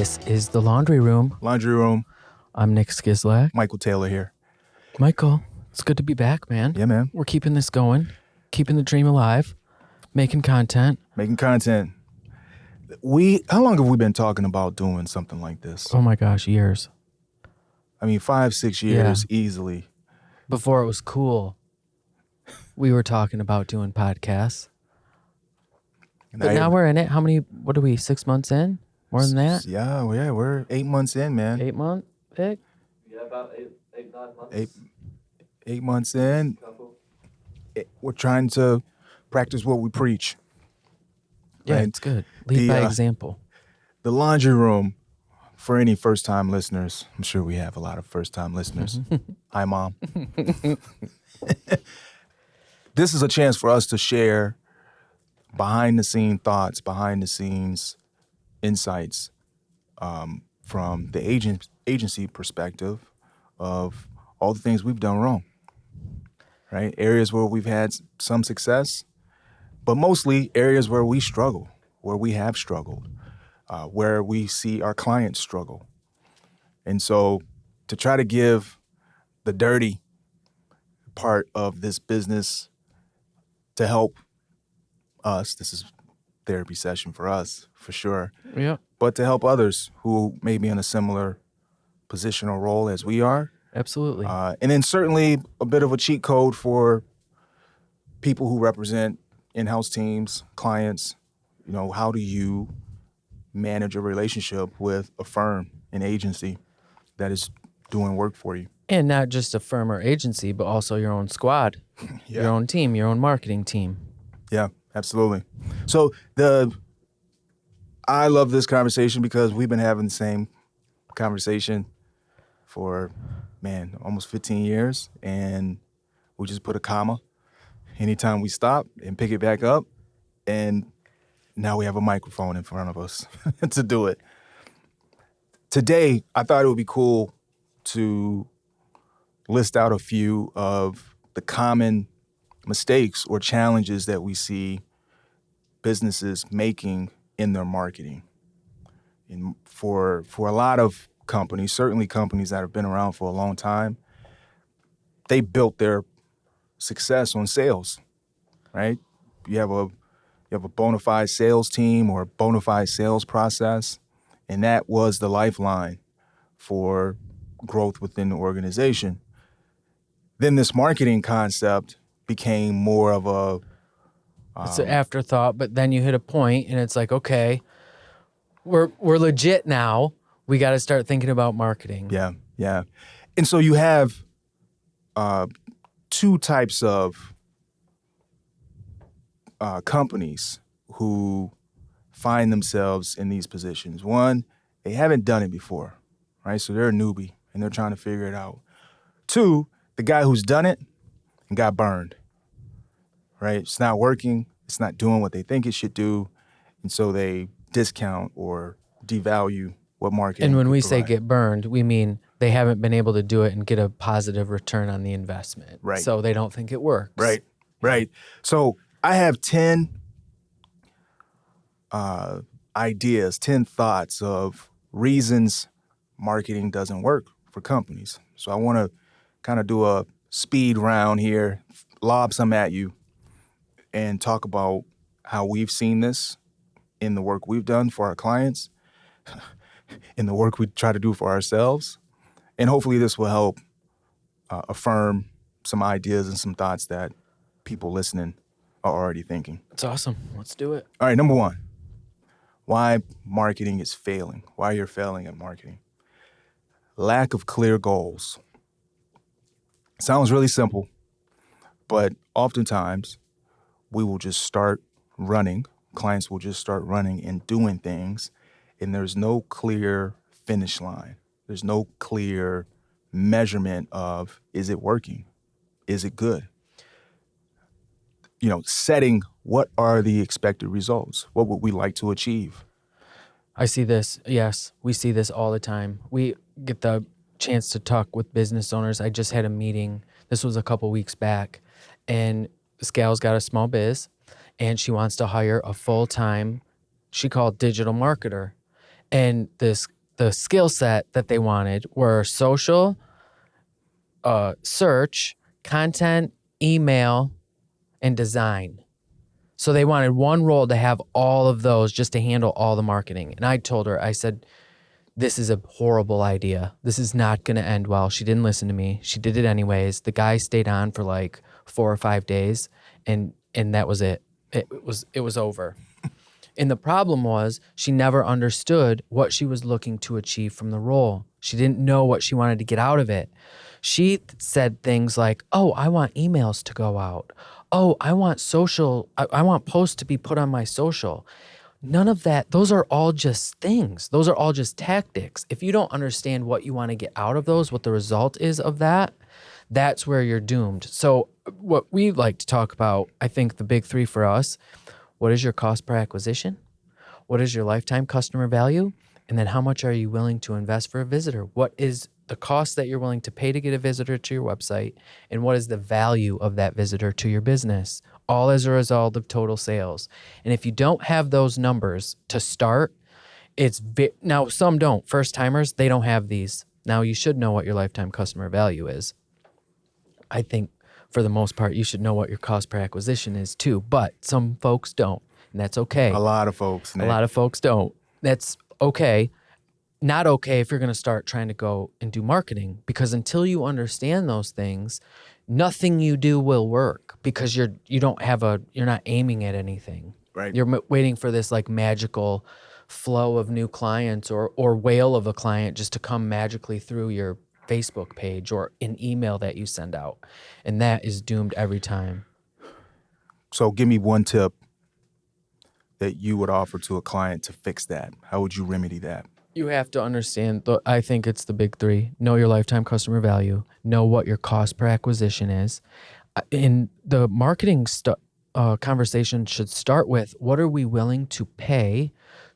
This is the Laundry Room. Laundry Room. I'm Nick Skizlak. Michael Taylor here. Michael, it's good to be back, man. Yeah, man. We're keeping this going, keeping the dream alive, making content. How long have we been talking about doing something like this? Oh my gosh, years. I mean, 5-6 years easily. Before it was cool, we were talking about doing podcasts. But now we're in it. What are we, 6 months in? More than that? Yeah, we're 8 months in, man. 8 months, Vic? Yeah, about 9 months. 8 months in. We're trying to practice what we preach. Yeah, right? It's good. Lead by example. The Laundry Room, for any first-time listeners, I'm sure we have a lot of first-time listeners. Hi, Mom. This is a chance for us to share behind-the-scene thoughts, behind-the-scenes insights from the agency perspective of all the things we've done wrong, right? Areas where we've had some success, but mostly areas where we struggle, where we have struggled, where we see our clients struggle. And so to try to give the dirty part of this business to help us, this is therapy session for us, for sure. Yeah. But to help others who may be in a similar position or role as we are. Absolutely. And then certainly a bit of a cheat code for people who represent in-house teams, clients. You know, how do you manage a relationship with a firm, an agency that is doing work for you? And not just a firm or agency, but also your own squad, your own team, your own marketing team. Yeah, absolutely. So I love this conversation because we've been having the same conversation for, almost 15 years. And we just put a comma anytime we stop and pick it back up. And now we have a microphone in front of us to do it. Today, I thought it would be cool to list out a few of the common mistakes or challenges that we see businesses making in their marketing. And for a lot of companies, certainly companies that have been around for a long time, they built their success on sales, right? You have a bona fide sales team or a bona fide sales process, and that was the lifeline for growth within the organization. Then this marketing concept became more of a it's an afterthought, but then you hit a point and it's like, okay, we're legit now. We got to start thinking about marketing. Yeah. And so you have two types of companies who find themselves in these positions. One, they haven't done it before, right? So they're a newbie and they're trying to figure it out. Two, the guy who's done it and got burned, right? It's not working. It's not doing what they think it should do. And so they discount or devalue what marketing And when we provide. say get burned, we mean they haven't been able to do it and get a positive return on the investment. Right. So they don't think it works. Right. So I have 10 ideas, 10 thoughts of reasons marketing doesn't work for companies. So I want to kind of do a speed round here, lob some at you, and talk about how we've seen this in the work we've done for our clients, in the work we try to do for ourselves. And hopefully this will help affirm some ideas and some thoughts that people listening are already thinking. It's awesome. Let's do it. All right, number one, why marketing is failing, why you're failing at marketing. Lack of clear goals. Sounds really simple, but oftentimes we will just start running. Clients will just start running and doing things, and there's no clear finish line. There's no clear measurement of, is it working? Is it good? Setting what are the expected results? What would we like to achieve? I see this. Yes, we see this all the time. We get the chance to talk with business owners. I just had a meeting. This was a couple weeks back, and this gal's got a small biz, and she wants to hire a full-time, she called digital marketer. And this the skill set that they wanted were social, search, content, email, and design. So they wanted one role to have all of those just to handle all the marketing. And I told her, I said, this is a horrible idea. This is not going to end well. She didn't listen to me. She did it anyways. The guy stayed on for like 4 or 5 days, and that was it. It was over. And the problem was she never understood what she was looking to achieve from the role. She didn't know what she wanted to get out of it. She said things like, oh, I want emails to go out. Oh, I want social. I want posts to be put on my social. None of that. Those are all just things. Those are all just tactics. If you don't understand what you want to get out of those, what the result is of that, that's where you're doomed. So what we like to talk about, I think the big 3 for us: what is your cost per acquisition? What is your lifetime customer value? And then how much are you willing to invest for a visitor? What is the cost that you're willing to pay to get a visitor to your website? And what is the value of that visitor to your business? All as a result of total sales. And if you don't have those numbers to start, now some don't. First timers, they don't have these. Now you should know what your lifetime customer value is. I think for the most part, you should know what your cost per acquisition is too, but some folks don't, and that's okay. A lot of folks, Nick. A lot of folks don't. That's okay. Not okay if you're going to start trying to go and do marketing, because until you understand those things, nothing you do will work, because you're not aiming at anything. Right. You're waiting for this like magical flow of new clients or whale of a client just to come magically through your Facebook page or an email that you send out. And that is doomed every time. So give me one tip that you would offer to a client to fix that. How would you remedy that? You have to understand, I think it's the big 3. Know your lifetime customer value. Know what your cost per acquisition is. In the marketing conversation should start with, what are we willing to pay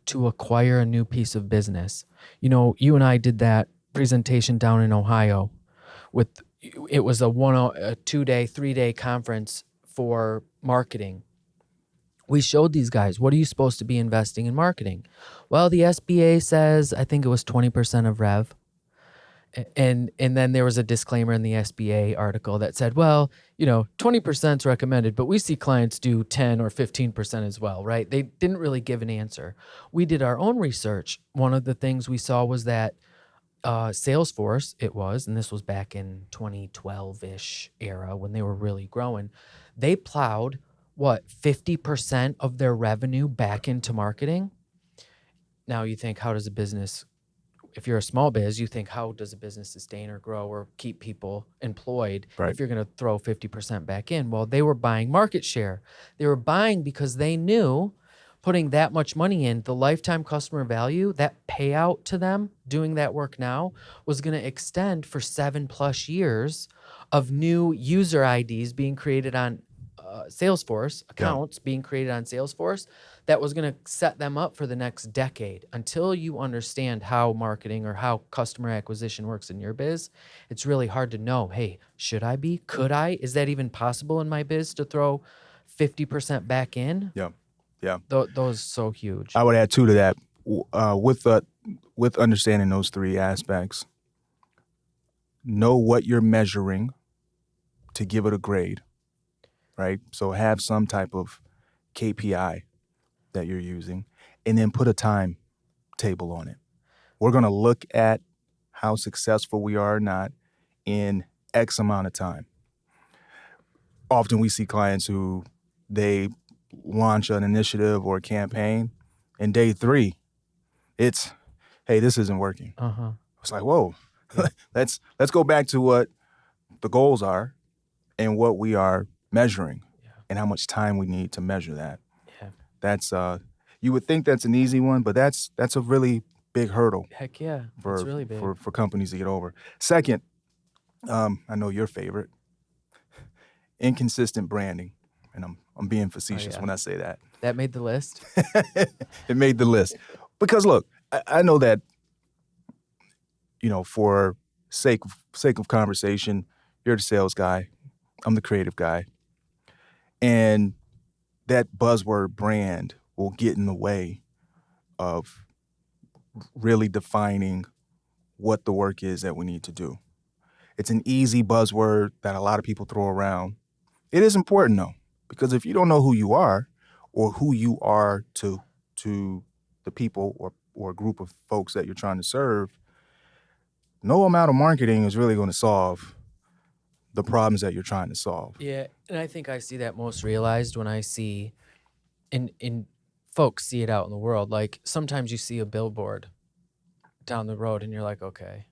to acquire a new piece of business? You know, you and I did that presentation down in Ohio. It was a 2-day, 3-day conference for marketing. We showed these guys, what are you supposed to be investing in marketing? Well, the SBA says, I think it was 20% of rev. And then there was a disclaimer in the SBA article that said, well, 20% is recommended, but we see clients do 10 or 15% as well, right? They didn't really give an answer. We did our own research. One of the things we saw was that Salesforce, and this was back in 2012-ish era when they were really growing, they plowed 50% of their revenue back into marketing. Now you think, how does a business, if you're a small biz, you think, how does a business sustain or grow or keep people employed if you're going to throw 50% back in? Well, they were buying market share. They were buying because they knew putting that much money in, the lifetime customer value, that payout to them doing that work now was going to extend for 7+ years of new user IDs being created on Salesforce, accounts being created on Salesforce, that was going to set them up for the next decade. Until you understand how marketing or how customer acquisition works in your biz, it's really hard to know, hey, should I be? Could I? Is that even possible in my biz to throw 50% back in? Yeah. Yeah. Those so huge. I would add 2 to that. With understanding those 3 aspects, know what you're measuring to give it a grade, right? So have some type of KPI that you're using, and then put a time table on it. We're going to look at how successful we are or not in X amount of time. Often we see clients who they launch an initiative or a campaign, and day 3, it's, hey, this isn't working. It's like, whoa, let's go back to what the goals are and what we are measuring and how much time we need to measure that. Yeah. That's you would think that's an easy one, but that's a really big hurdle. Heck yeah, it's really big. For companies to get over. Second, I know your favorite, inconsistent branding. And I'm being facetious when I say that. That made the list? It made the list. Because look, I know that, for sake of conversation, you're the sales guy, I'm the creative guy. And that buzzword brand will get in the way of really defining what the work is that we need to do. It's an easy buzzword that a lot of people throw around. It is important though, because if you don't know who you are or who you are to the people or a group of folks that you're trying to serve, no amount of marketing is really going to solve the problems that you're trying to solve. Yeah, and I think I see that most realized when I see, in folks see it out in the world. Like sometimes you see a billboard down the road and you're like, okay,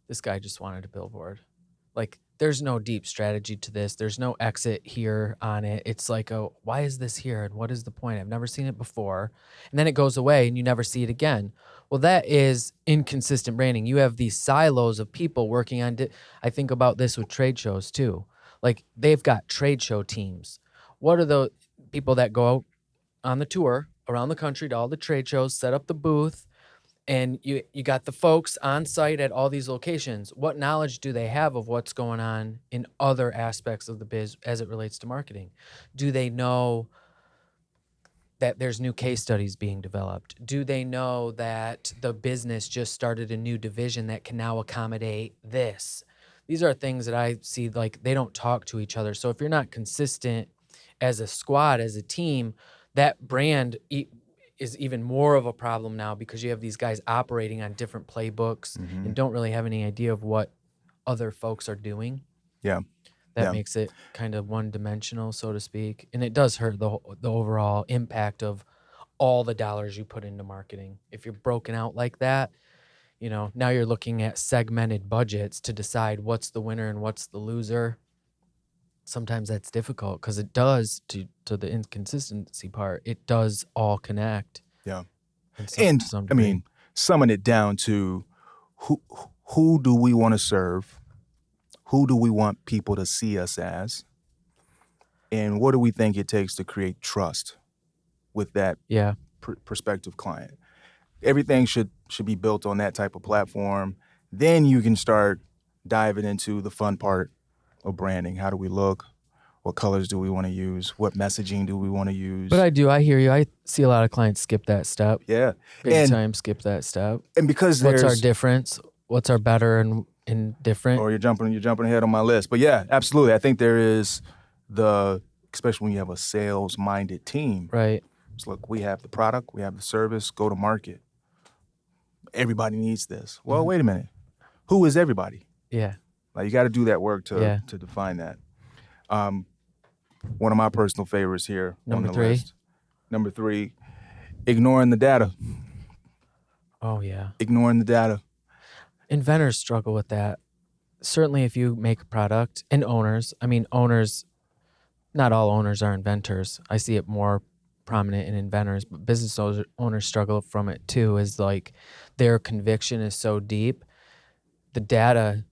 this guy just wanted a billboard. Like there's no deep strategy to this. There's no exit here on it. It's like, oh, why is this here? And what is the point? I've never seen it before. And then it goes away and you never see it again. Well, that is inconsistent branding. You have these silos of people working on, I think about this with trade shows too. Like they've got trade show teams. What are the people that go out on the tour around the country to all the trade shows, set up the booth, and you got the folks on site at all these locations. What knowledge do they have of what's going on in other aspects of the biz as it relates to marketing? Do they know that there's new case studies being developed? Do they know that the business just started a new division that can now accommodate this? These are things that I see, like they don't talk to each other. So if you're not consistent as a squad, as a team, that brand is even more of a problem now because you have these guys operating on different playbooks and don't really have any idea of what other folks are doing. Yeah. That makes it kind of one-dimensional, so to speak. And it does hurt the overall impact of all the dollars you put into marketing. If you're broken out like that, you know, now you're looking at segmented budgets to decide what's the winner and what's the loser. Sometimes that's difficult because it does, to the inconsistency part, it does all connect. Yeah. And I mean, summing it down to who do we want to serve? Who do we want people to see us as? And what do we think it takes to create trust with that prospective client? Everything should be built on that type of platform. Then you can start diving into the fun part of branding. How do we look? What colors do we want to use? What messaging do we want to use? But I hear you. I see a lot of clients skip that step. Yeah. Big time skip that step. And because what's our difference? What's our better and different? Or you're jumping ahead on my list. But yeah, absolutely. I think there is especially when you have a sales-minded team. Right. It's look, we have the product, we have the service, go to market. Everybody needs this. Well, wait a minute. Who is everybody? Yeah. Like you got to do that work to define that. One of my personal favorites here on the list. Number 3, ignoring the data. Oh, yeah. Ignoring the data. Inventors struggle with that. Certainly if you make a product, and owners, not all owners are inventors. I see it more prominent in inventors, but business owners struggle from it too, is like their conviction is so deep. The data,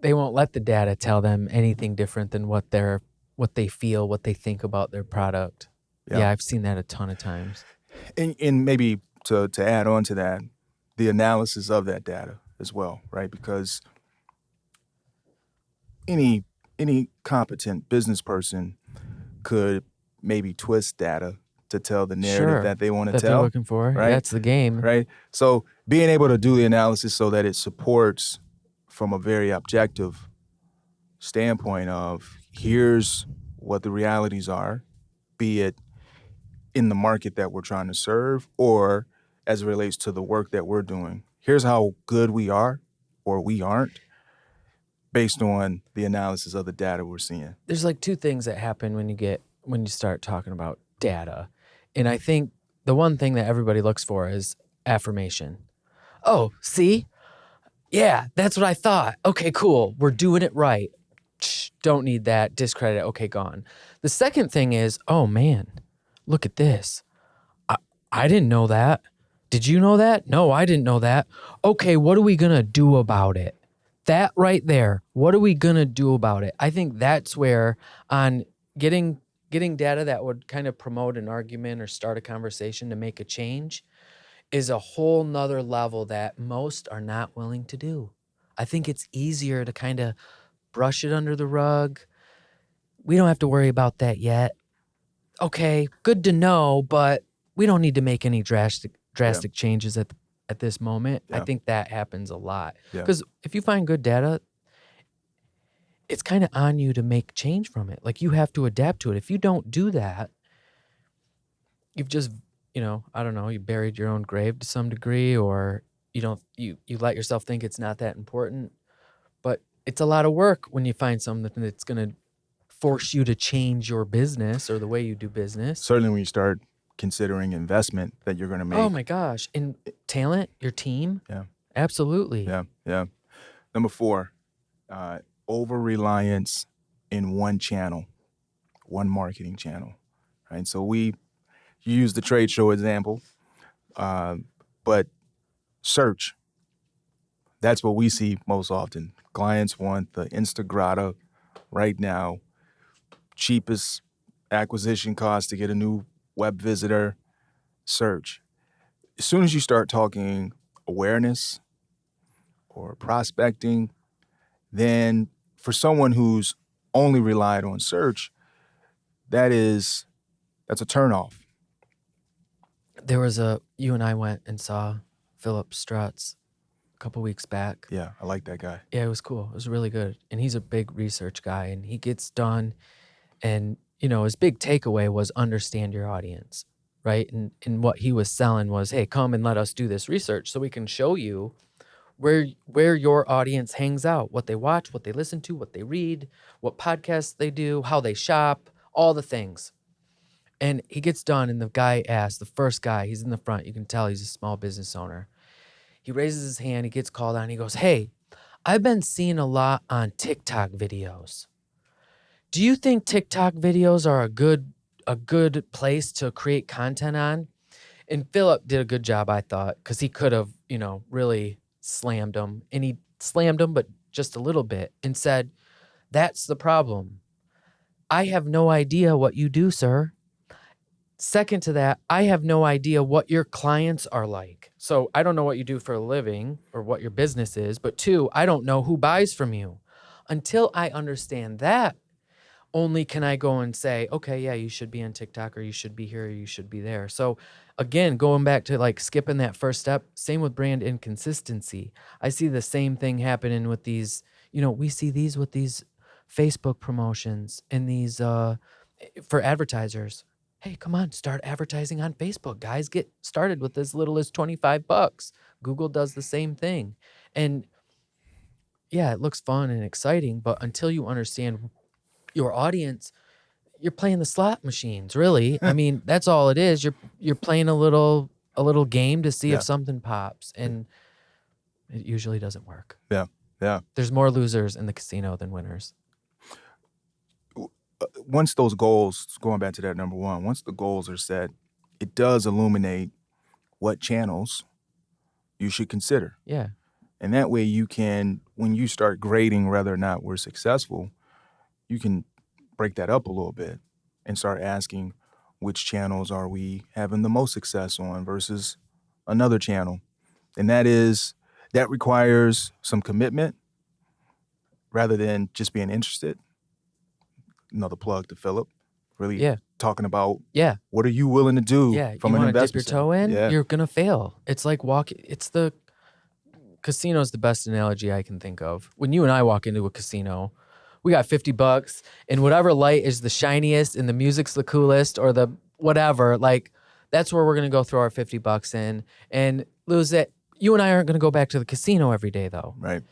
they won't let the data tell them anything different than what they feel, what they think about their product. Yeah, I've seen that a ton of times. And maybe to add on to that, the analysis of that data as well, right? Because any competent business person could maybe twist data to tell the narrative that they want to tell. They're looking for, right? That's the game. Right? So being able to do the analysis so that it supports from a very objective standpoint of here's what the realities are, be it in the market that we're trying to serve or as it relates to the work that we're doing. Here's how good we are or we aren't based on the analysis of the data we're seeing. There's like 2 things that happen when you start talking about data. And I think the one thing that everybody looks for is affirmation. Oh, see? Yeah, that's what I thought. Okay, cool. We're doing it right. Don't need that. Discredit. Okay, gone. The second thing is, oh man, look at this. I didn't know that. Did you know that? No, I didn't know that. Okay, what are we going to do about it? That right there. What are we going to do about it? I think that's where on getting data that would kind of promote an argument or start a conversation to make a change is a whole nother level that most are not willing to do. I think it's easier to kind of brush it under the rug. We don't have to worry about that yet. Okay, good to know, but we don't need to make any drastic drastic changes at this moment. I Yeah. think that happens a lot. Yeah. Because if you find good data, it's kind of on you to make change from it. Like you have to adapt to it. If you don't do that, you've just, I don't know, you buried your own grave to some degree, or you let yourself think it's not that important. But it's a lot of work when you find something that's going to force you to change your business or the way you do business. Certainly when you start considering investment that you're going to make. Oh my gosh. And talent, your team. Yeah. Absolutely. Yeah. Number 4, over-reliance in one channel, one marketing channel, right? So you use the trade show example, but search, that's what we see most often. Clients want the Instagrata right now, cheapest acquisition cost to get a new web visitor, search. As soon as you start talking awareness or prospecting, then for someone who's only relied on search, that's a turnoff. There was you and I went and saw Philip Strutz a couple weeks back. Yeah, I like that guy. Yeah, it was cool. It was really good. And he's a big research guy, and he gets done. And, his big takeaway was understand your audience, right? And what he was selling was, hey, come and let us do this research so we can show you where your audience hangs out, what they watch, what they listen to, what they read, what podcasts they do, how they shop, all the things. And he gets done, and the guy asks, the first guy, he's in the front, you can tell he's a small business owner. He raises his hand, he gets called on, he goes, hey, I've been seeing a lot on TikTok videos. Do you think TikTok videos are a good place to create content on? And Philip did a good job, I thought, because he could have, really slammed him. And he slammed him, but just a little bit, and said, that's the problem. I have no idea what you do, sir. Second to that, I have no idea what your clients are like. So I don't know what you do for a living or what your business is. But 2, I don't know who buys from you. Until I understand that, only can I go and say, okay, yeah, you should be on TikTok, or you should be here, or you should be there. So again, going back to like skipping that first step, same with brand inconsistency. I see the same thing happening with these, we see these with these Facebook promotions and these for advertisers. Hey, come on, start advertising on Facebook. Guys, get started with as little as $25. Google does the same thing. And yeah, it looks fun and exciting, but until you understand your audience, you're playing the slot machines, really. I mean, that's all it is. You're playing a little game to see if something pops, and it usually doesn't work. Yeah. There's more losers in the casino than winners. Once those goals, going back to that number 1, once the goals are set, it does illuminate what channels you should consider. Yeah. And that way you can, when you start grading whether or not we're successful, you can break that up a little bit and start asking which channels are we having the most success on versus another channel. And that requires some commitment rather than just being interested. Another plug to Philip, really talking about what are you willing to do from an investment. Dip your toe in, Yeah. you're gonna fail. It's like it's the casino's the best analogy I can think of. When you and I walk into a casino, we got $50 and whatever light is the shiniest and the music's the coolest or the whatever, like that's where we're gonna go throw our $50 in and lose it. You and I aren't gonna go back to the casino every day though. Right.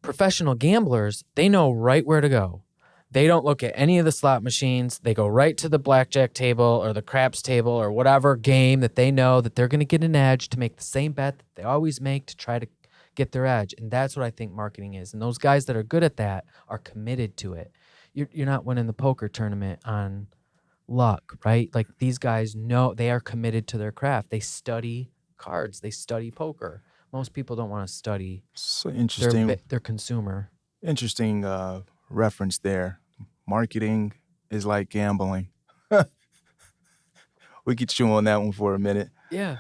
Professional gamblers, they know right where to go. They don't look at any of the slot machines. They go right to the blackjack table or the craps table or whatever game that they know that they're going to get an edge to make the same bet that they always make to try to get their edge. And that's what I think marketing is. And those guys that are good at that are committed to it. You're not winning the poker tournament on luck, right? Like these guys know they are committed to their craft. They study cards. They study poker. Most people don't want to study So interesting. their consumer. Interesting reference there. Marketing is like gambling. We could chew on that one for a minute. Yeah.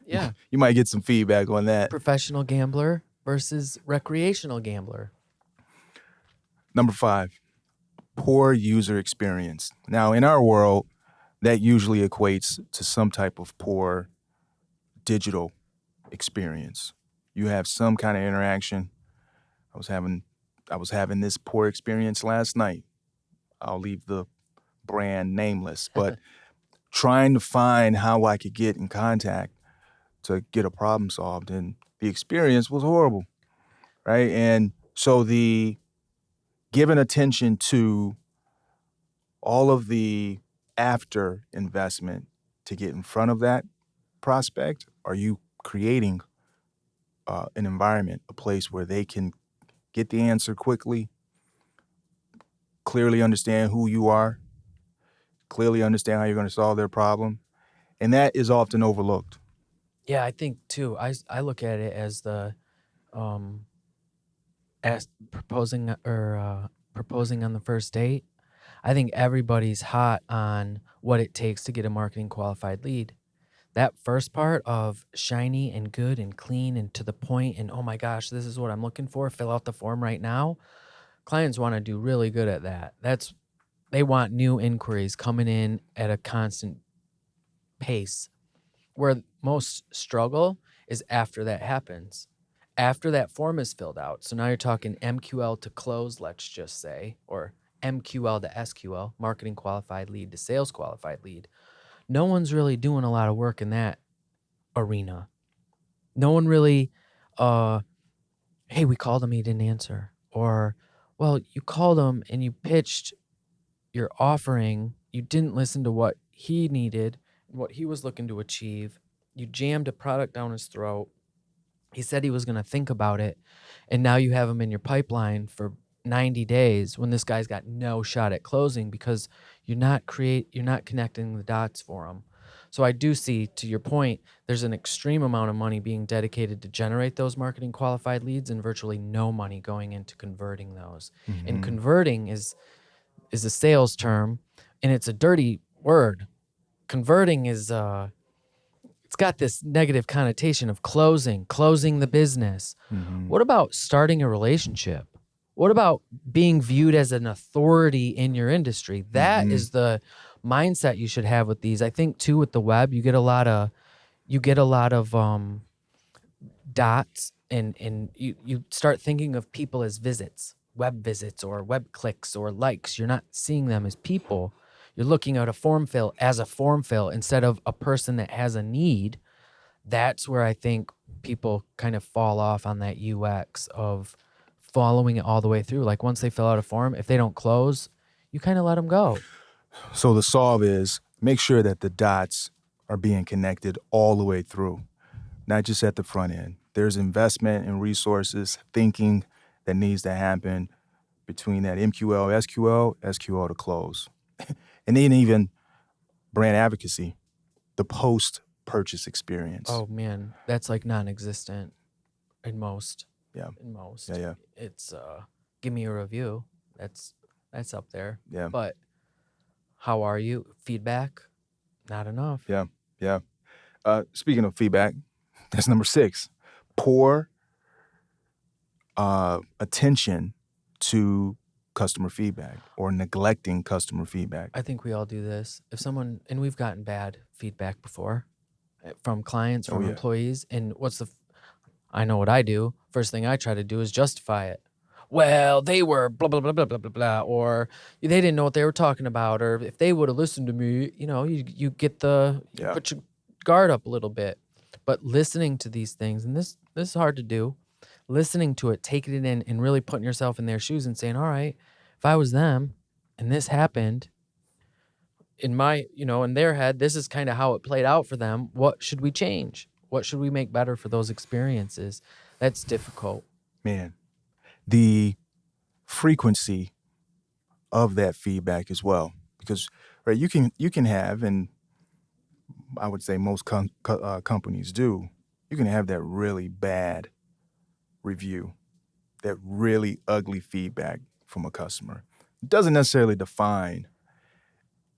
Yeah. You might get some feedback on that. Professional gambler versus recreational gambler. Number 5, poor user experience. Now, in our world, that usually equates to some type of poor digital experience. You have some kind of interaction. I was having this poor experience last night. I'll leave the brand nameless, but trying to find how I could get in contact to get a problem solved, and the experience was horrible, right? And so the giving attention to all of the after investment to get in front of that prospect, are you creating an environment, a place where they can get the answer quickly, clearly understand who you are, clearly understand how you're going to solve their problem? And that is often overlooked. Yeah, I think too. I look at it as the as proposing on the first date. I think everybody's hot on what it takes to get a marketing qualified lead. That first part of shiny and good and clean and to the point and oh my gosh, this is what I'm looking for, fill out the form right now. Clients want to do really good at that. They want new inquiries coming in at a constant pace. Where most struggle is after that happens. After that form is filled out. So now you're talking MQL to close, let's just say, or MQL to SQL, marketing qualified lead to sales qualified lead. No one's really doing a lot of work in that arena. No one really, hey, we called him, he didn't answer. Or, well, you called him and you pitched your offering, you didn't listen to what he needed, what he was looking to achieve. You jammed a product down his throat. He said he was going to think about it. And now you have him in your pipeline for 90 days when this guy's got no shot at closing because you're not connecting the dots for him. So I do see, to your point, there's an extreme amount of money being dedicated to generate those marketing qualified leads and virtually no money going into converting those. Mm-hmm. And converting is a sales term, and it's a dirty word. Converting is it's got this negative connotation of closing the business. Mm-hmm. What about starting a relationship? What about being viewed as an authority in your industry? That is the mindset you should have with these. I think too with the web, you get a lot of dots and you start thinking of people as visits, web visits or web clicks or likes. You're not seeing them as people. You're looking at a form fill as a form fill instead of a person that has a need. That's where I think people kind of fall off on that UX of following it all the way through. Like once they fill out a form, if they don't close, you kind of let them go. So the solve is make sure that the dots are being connected all the way through, not just at the front end. There's investment in resources, thinking that needs to happen between that MQL, SQL to close. And then even brand advocacy, the post-purchase experience. Oh man, that's like non-existent in most. Yeah. In most. Yeah. It's give me a review. That's up there. Yeah. But how are you? Feedback? Not enough. Yeah. Speaking of feedback, that's number 6. Poor attention to customer feedback or neglecting customer feedback. I think we all do this. If someone, and we've gotten bad feedback before from clients, from employees, and I know what I do. First thing I try to do is justify it. Well, they were blah, blah, blah, blah, blah, blah, blah, or they didn't know what they were talking about, or if they would have listened to me, you get you put your guard up a little bit. But listening to these things, and this is hard to do, listening to it, taking it in, and really putting yourself in their shoes and saying, all right, if I was them and this happened in my, in their head, this is kind of how it played out for them. What should we change? What should we make better for those experiences? That's difficult. Man, the frequency of that feedback as well, because right, you can have, and I would say most companies do, you can have that really bad review, that really ugly feedback from a customer. It doesn't necessarily define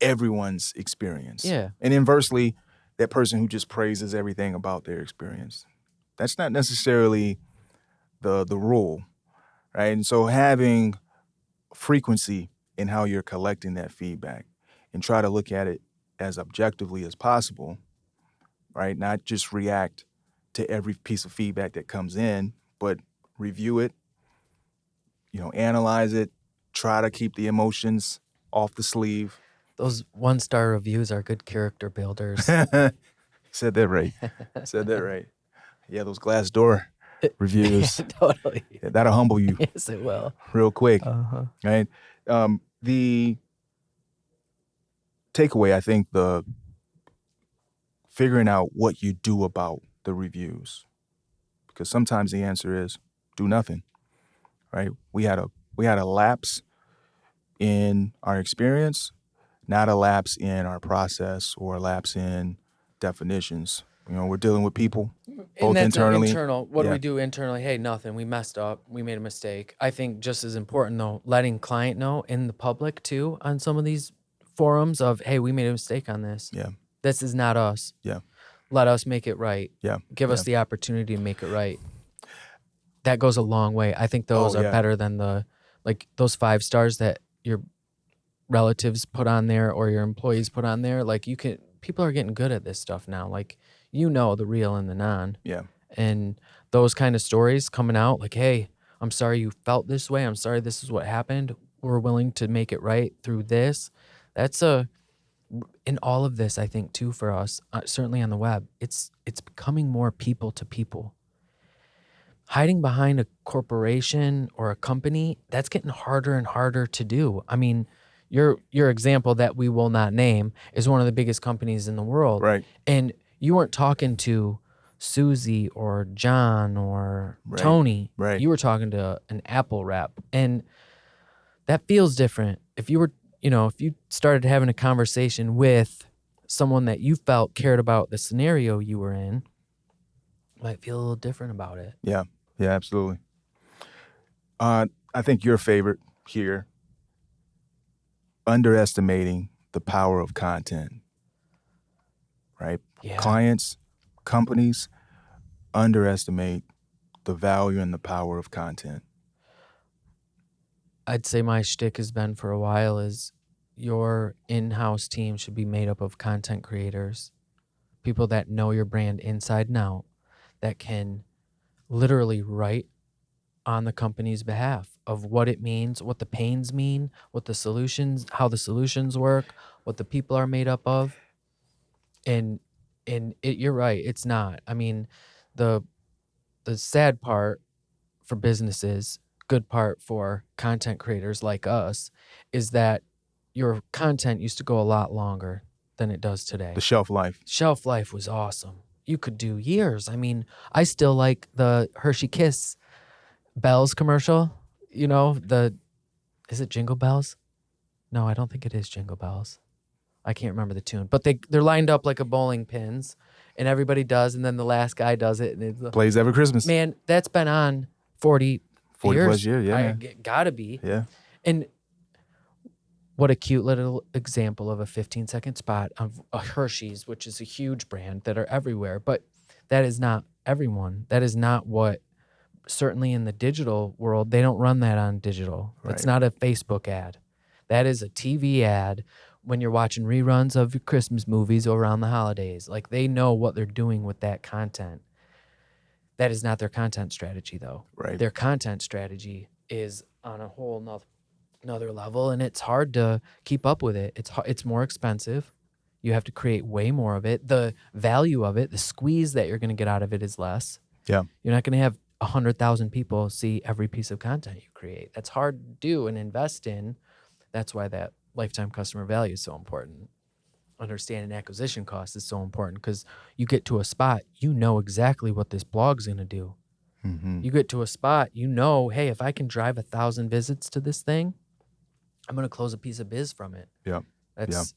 everyone's experience. Yeah. And inversely, that person who just praises everything about their experience, that's not necessarily the rule, right? And so having frequency in how you're collecting that feedback and try to look at it as objectively as possible, right? Not just react to every piece of feedback that comes in, but review it, analyze it, try to keep the emotions off the sleeve. Those 1-star reviews are good character builders. Said that right. Said that right. Yeah, those Glassdoor reviews. Totally. That'll humble you Yes, it will. real quick. Uh-huh. Right? The takeaway, I think, the figuring out what you do about the reviews, because sometimes the answer is do nothing. Right? We had a lapse in our experience, not a lapse in our process or a lapse in definitions. We're dealing with people, both And that's internally. internal. What do Yeah. we do internally? Hey, nothing. We messed up. We made a mistake. I think just as important, though, letting client know in the public, too, on some of these forums of, hey, we made a mistake on this. Yeah. This is not us. Yeah. Let us make it right. Yeah. Give us the opportunity to make it right. That goes a long way. I think those are better than those 5 stars that your relatives put on there or your employees put on there. People are getting good at this stuff now. The real and the non. Yeah. And those kind of stories coming out hey, I'm sorry you felt this way. I'm sorry this is what happened. We're willing to make it right through this. That's in all of this, I think, too, for us, certainly on the web, it's becoming more people to people. Hiding behind a corporation or a company, that's getting harder and harder to do. I mean, your example that we will not name is one of the biggest companies in the world. Right. And you weren't talking to Susie or John or Tony. Right. You were talking to an Apple rep. And that feels different. If you were, if you started having a conversation with someone that you felt cared about the scenario you were in, you might feel a little different about it. Yeah. Yeah, absolutely. I think your favorite here, underestimating the power of content, right? Yeah. Clients, companies underestimate the value and the power of content. I'd say my shtick has been for a while is your in-house team should be made up of content creators, people that know your brand inside and out, that can literally write on the company's behalf of what it means, what the pains mean, what the solutions, how the solutions work, what the people are made up of. And you're right, it's not. I mean, the sad part for businesses, good part for content creators like us, is that your content used to go a lot longer than it does today. The shelf life. Shelf life was awesome. You could do years. I mean, I still like the Hershey Kiss Bells commercial. Is it Jingle Bells? No, I don't think it is Jingle Bells. I can't remember the tune. But they're lined up like a bowling pins, and everybody does, and then the last guy does it. And it plays every Christmas. Man, that's been on 40 plus years, yeah. Gotta be. Yeah. And what a cute little example of a 15-second spot of a Hershey's, which is a huge brand that are everywhere. But that is not everyone. That is not what, certainly in the digital world, they don't run that on digital. It's not a Facebook ad. That is a TV ad when you're watching reruns of your Christmas movies around the holidays. They know what they're doing with that content. That is not their content strategy, though. Right. Their content strategy is on a whole another level, and it's hard to keep up with it. It's more expensive. You have to create way more of it. The value of it, the squeeze that you're going to get out of it is less. Yeah. You're not going to have 100,000 people see every piece of content you create. That's hard to do and invest in. That's why that lifetime customer value is so important. Understanding acquisition cost is so important because you get to a spot, you know exactly what this blog's going to do. Mm-hmm. You get to a spot, hey, if I can drive 1,000 visits to this thing, I'm going to close a piece of biz from it. Yeah. That's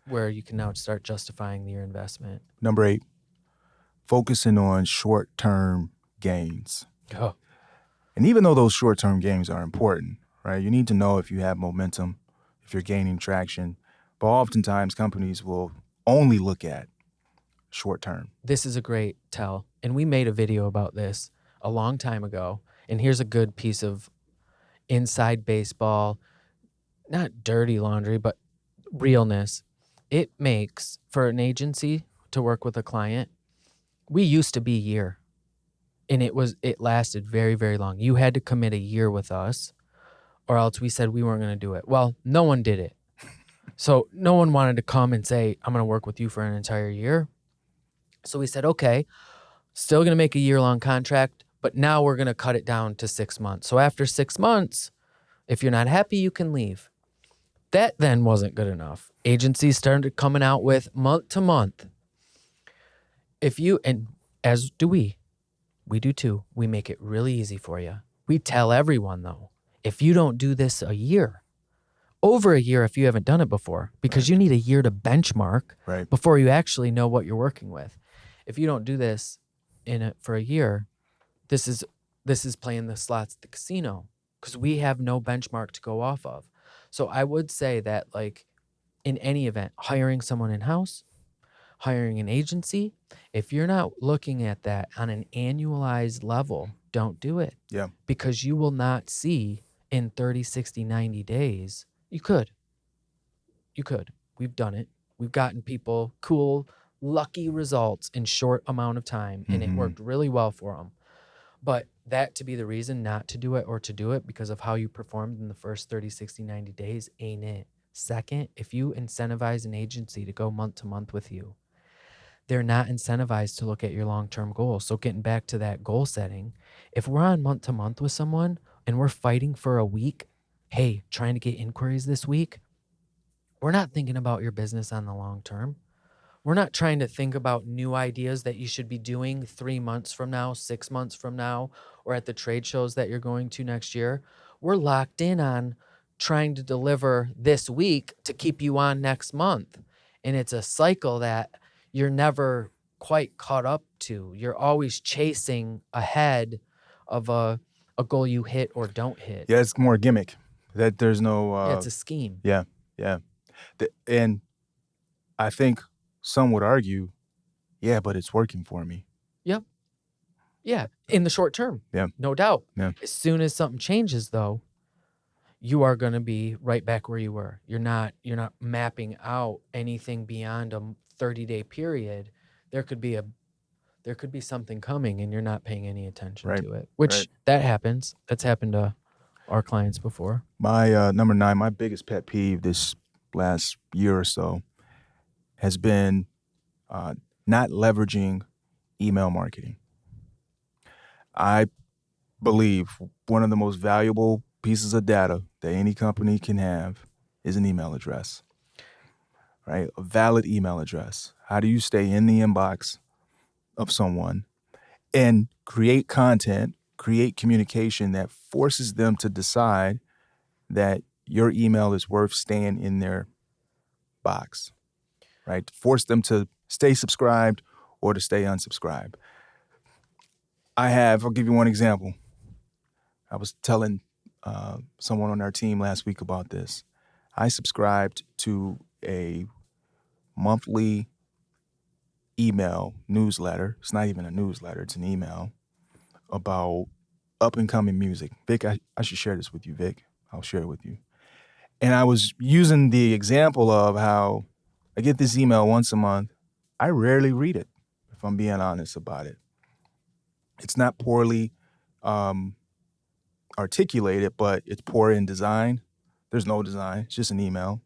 where you can now start justifying your investment. Number 8, focusing on short-term gains. Oh. And even though those short-term gains are important, right? You need to know if you have momentum, if you're gaining traction. But oftentimes companies will only look at short-term. This is a great tell. And we made a video about this a long time ago. And here's a good piece of inside baseball, not dirty laundry, but realness. It makes, for an agency to work with a client, we used to be a year, and it lasted very, very long. You had to commit a year with us, or else we said we weren't going to do it. Well, no one did it. So no one wanted to come and say, I'm going to work with you for an entire year. So we said, okay, still going to make a year-long contract, but now we're going to cut it down to 6 months. So after 6 months, if you're not happy, you can leave. That then wasn't good enough. Agencies started coming out with month to month. And as do we do too. We make it really easy for you. We tell everyone though, if you don't do this a year, over a year if you haven't done it before, because you need a year to benchmark before you actually know what you're working with. If you don't do this for a year, this is playing the slots at the casino, because we have no benchmark to go off of. So I would say that, like, in any event, hiring someone in-house, hiring an agency, if you're not looking at that on an annualized level, don't do it. Yeah. Because you will not see in 30, 60, 90 days. You could. We've done it. We've gotten people cool, lucky results in short amount of time, and it worked really well for them. But that to be the reason not to do it, or to do it because of how you performed in the first 30, 60, 90 days ain't it. Second, if you incentivize an agency to go month to month with you, they're not incentivized to look at your long-term goals. So getting back to that goal setting, if we're on month to month with someone and we're fighting for a week, hey, trying to get inquiries this week, we're not thinking about your business on the long term. We're not trying to think about new ideas that you should be doing 3 months from now, 6 months from now, or at the trade shows that you're going to next year. We're locked in on trying to deliver this week to keep you on next month. And it's a cycle that you're never quite caught up to. You're always chasing ahead of a goal you hit or don't hit. Yeah, it's more gimmick. That there's no... It's a scheme. Yeah. And I think some would argue, yeah, but it's working for me. Yep. Yeah, in the short term. Yeah. No doubt. Yeah. As soon as something changes, though, you are going to be right back where you were. You're not mapping out anything beyond a 30-day period. There could be something coming, and you're not paying any attention to it. Which that happens. That's happened to our clients before. My number 9, my biggest pet peeve this last year or so has been not leveraging email marketing. I believe one of the most valuable pieces of data that any company can have is an email address, right? A valid email address. How do you stay in the inbox of someone and create content, create communication that forces them to decide that your email is worth staying in their box, right? Force them to stay subscribed or to stay unsubscribed. I'll give you one example. I was telling someone on our team last week about this. I subscribed to a monthly email newsletter. It's not even a newsletter, it's an email about up-and-coming music. Vic, I should share this with you, Vic. I'll share it with you. And I was using the example of how I get this email once a month. I rarely read it, if I'm being honest about it. It's not poorly articulated, but it's poor in design. There's no design. It's just an email.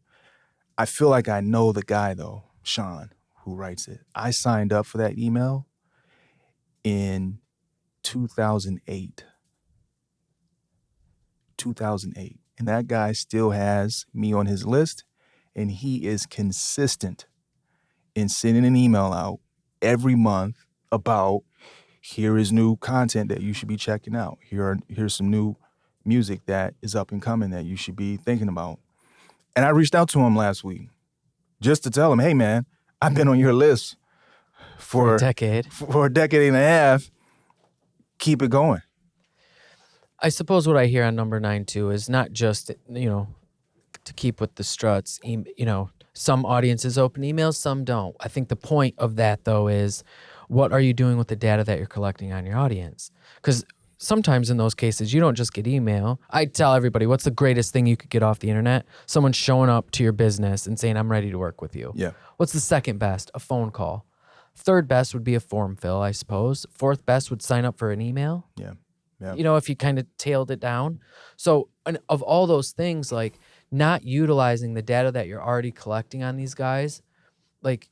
I feel like I know the guy, though, Sean, who writes it. I signed up for that email in 2008. 2008. And that guy still has me on his list, and he is consistent in sending an email out every month about, here is new content that you should be checking out. Here's some new music that is up and coming that you should be thinking about. And I reached out to him last week just to tell him, hey, man, I've been on your list for a decade. For a decade and a half. Keep it going. I suppose what I hear on number 9 too is not just, to keep with the struts, some audiences open emails, some don't. I think the point of that though is, what are you doing with the data that you're collecting on your audience? Because sometimes in those cases, you don't just get email. I tell everybody, what's the greatest thing you could get off the internet? Someone showing up to your business and saying, I'm ready to work with you. Yeah. What's the second best? A phone call. Third best would be a form fill, I suppose. Fourth best would sign up for an email. Yeah. Yeah. You know, if you kind of tailed it down. So of all those things, like not utilizing the data that you're already collecting on these guys, like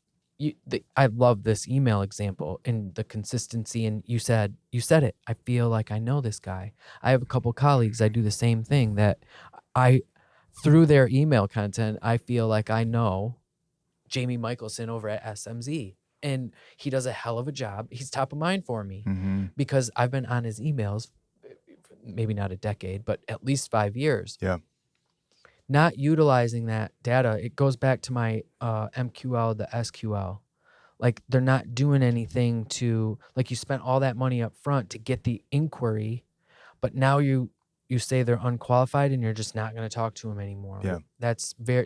I love this email example and the consistency. And you said it. I feel like I know this guy. I have a couple colleagues. I do the same thing that through their email content, I feel like I know Jamie Michelson over at SMZ. And he does a hell of a job. He's top of mind for me because I've been on his emails, maybe not a decade, but at least 5 years. Yeah. Not utilizing that data, it goes back to my MQL, the SQL. Like they're not doing anything to, like you spent all that money up front to get the inquiry, but now you say they're unqualified and you're just not going to talk to them anymore. Yeah.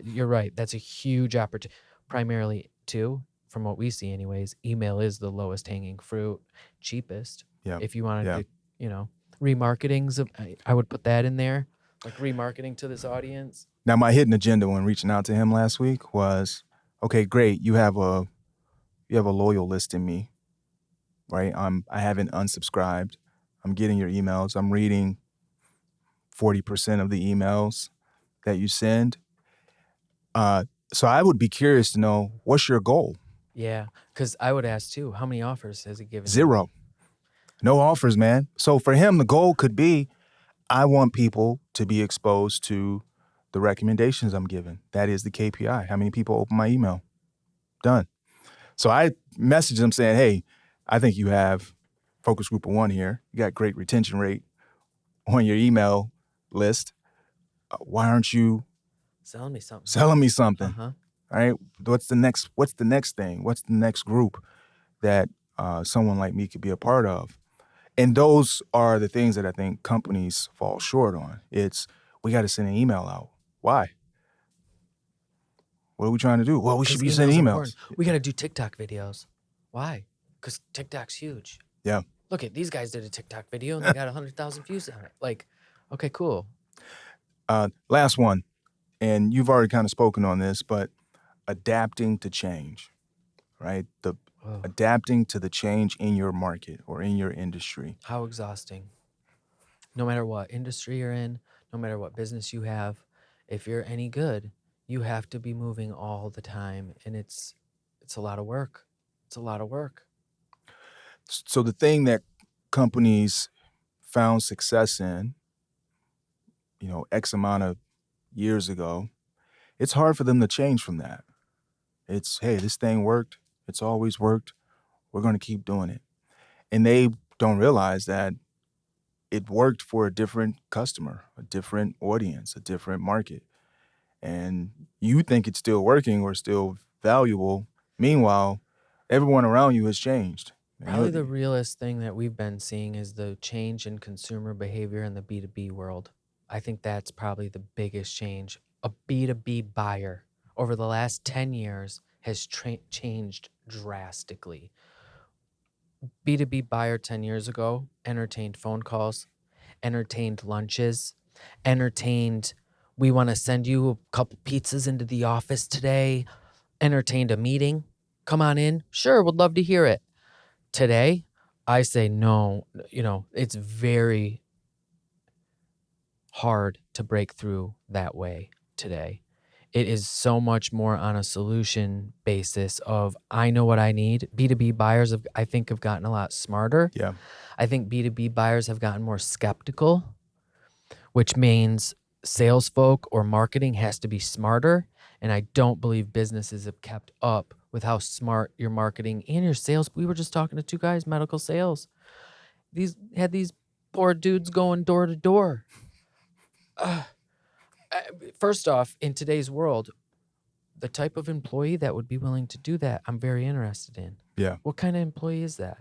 You're right. That's a huge opportunity. Primarily too, from what we see anyways, email is the lowest hanging fruit, cheapest. Yeah. If you wanted to, remarketing's, I would put that in there, like remarketing to this audience. Now, my hidden agenda when reaching out to him last week was, okay, great. You have a loyal list in me, right? I haven't unsubscribed. I'm getting your emails. I'm reading 40% of the emails that you send. So I would be curious to know, what's your goal? Yeah, because I would ask too, how many offers has he given? 0. No offers, man. So for him, the goal could be, I want people to be exposed to the recommendations I'm giving. That is the KPI. How many people open my email? Done. So I messaged him saying, hey, I think you have focus group of 1 here. You got great retention rate on your email list. Why aren't you selling me something? Uh-huh. All right. What's the next thing? What's the next group that someone like me could be a part of? And those are the things that I think companies fall short on. It's, we got to send an email out. Why? What are we trying to do? Well, we should be sending emails. We got to do TikTok videos. Why? Because TikTok's huge. Yeah. Look at these guys did a TikTok video and they got 100,000 views on it. Like, okay, cool. Last one, and you've already kind of spoken on this, but adapting to change, right? Adapting to the change in your market or in your industry. How exhausting. No matter what industry you're in, no matter what business you have, if you're any good, you have to be moving all the time. And it's a lot of work. It's a lot of work. So the thing that companies found success in, X amount of years ago, it's hard for them to change from that. It's, hey, this thing worked. It's always worked. We're going to keep doing it. And they don't realize that it worked for a different customer, a different audience, a different market. And you think it's still working or still valuable. Meanwhile, everyone around you has changed. Probably the realest thing that we've been seeing is the change in consumer behavior in the B2B world. I think that's probably the biggest change. A B2B buyer over the last 10 years has changed drastically. B2B buyer 10 years ago entertained phone calls, entertained lunches, entertained, we want to send you a couple pizzas into the office today, entertained a meeting. Come on in. Sure, would love to hear it. Today, I say no. It's very hard to break through that way today. It is so much more on a solution basis of, I know what I need. B2B buyers, I think, have gotten a lot smarter. Yeah. I think B2B buyers have gotten more skeptical, which means sales folk or marketing has to be smarter. And I don't believe businesses have kept up with how smart your marketing and your sales. We were just talking to 2 guys, medical sales. These poor dudes going door to door. First off, in today's world, the type of employee that would be willing to do that, I'm very interested in. Yeah. What kind of employee is that?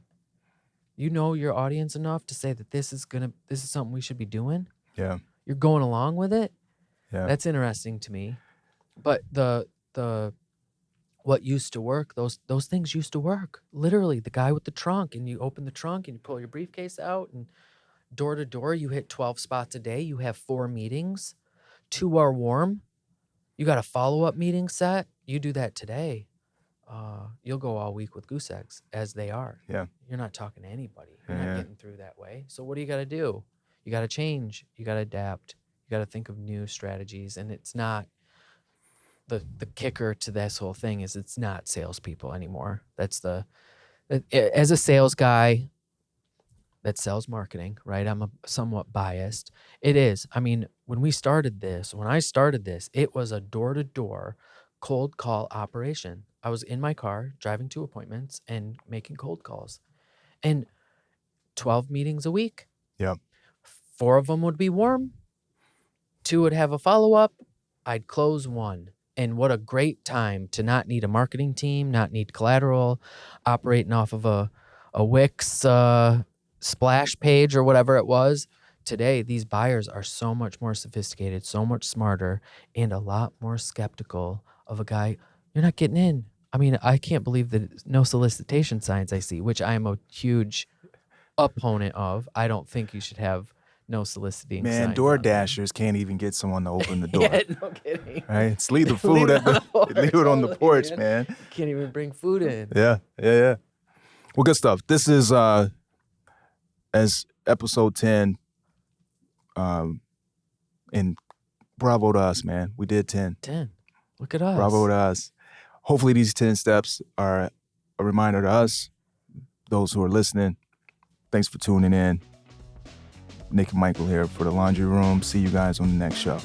You know your audience enough to say that this is something we should be doing? Yeah. You're going along with it? Yeah. That's interesting to me. But the what used to work, those things used to work. Literally, the guy with the trunk, and you open the trunk and you pull your briefcase out, and door to door, you hit 12 spots a day. You have 4 meetings. 2 are warm. You got a follow-up meeting set. You do that today. you'll go all week with goose eggs as they are. Yeah. You're not talking to anybody. You're Yeah. not getting through that way. So what do you got to do? You got to change. You got to adapt. You got to think of new strategies. And it's not the kicker to this whole thing is it's not salespeople anymore. As a sales guy that sells marketing, right? I'm somewhat biased. It is. I mean, when I started this, it was a door-to-door cold call operation. I was in my car driving to appointments and making cold calls. And 12 meetings a week. Yep. 4 of them would be warm. 2 would have a follow-up. I'd close 1. And what a great time to not need a marketing team, not need collateral, operating off of a Wix splash page or whatever it was. Today, these buyers are so much more sophisticated, so much smarter, and a lot more skeptical of a guy. You're not getting in. I mean, I can't believe the no solicitation signs I see, which I am a huge opponent of. I don't think you should have no soliciting Man, signs. door out there. dashers can't even get someone to open the door. Yeah, no kidding. Right? It's leave the food Leave it leave it on the totally, porch, man. You can't even bring food in. Yeah. Well, good stuff. This is as episode 10. And bravo to us, man. We did 10. 10. Look at us. Bravo to us. Hopefully these 10 steps are a reminder to us, those who are listening. Thanks for tuning in. Nick and Michael here for the Laundry Room. See you guys on the next show.